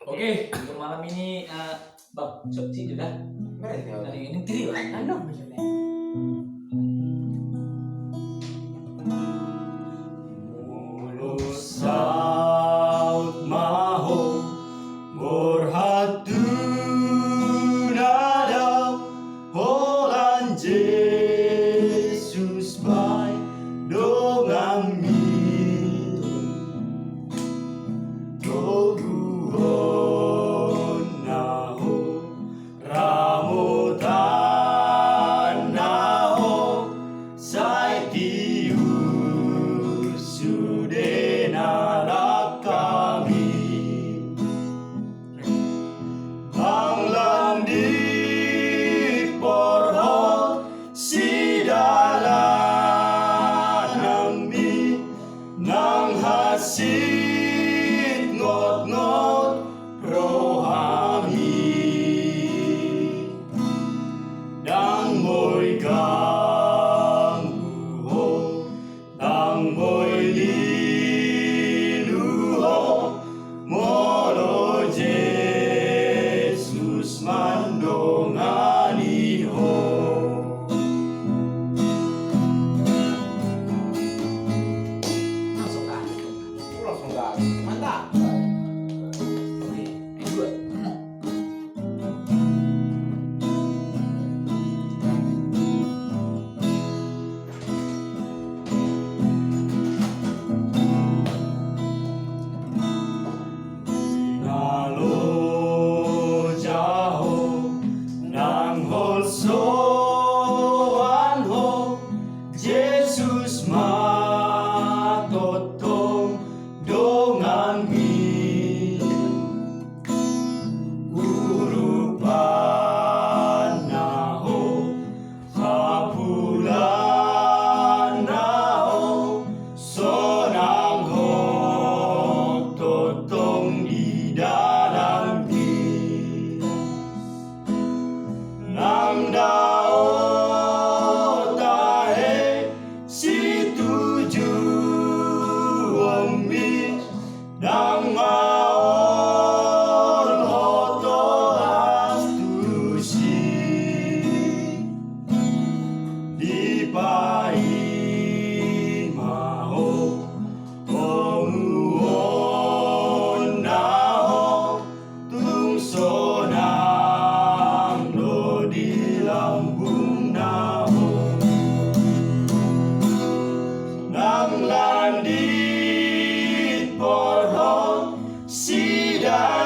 Oke, untuk malam ini Bang, sih sudah. Ini tiri lah. Ano maksudnya? Mulut saut maho berhatu nada Holan Yesus baik dengan Toguon naho ramutan naho sai tiur sudena kami ang landik porho sidalan nami nang hasit ngot-ngot rohani dang moy gangguho dang moy liluho molo Jesus mandonganiho Langsung kan? Langsung gas. Mantap. Oke, ini dua. Nalo jaho nang holsoan ho Jesus matotong dongan mi urupan naho hapulan naho sonang ho totong di dalam di nang dao tahe si tujuan mi nang maon hoto astusi di pai maho omuon naho tungso nang do di lambung naho nang landit porho sida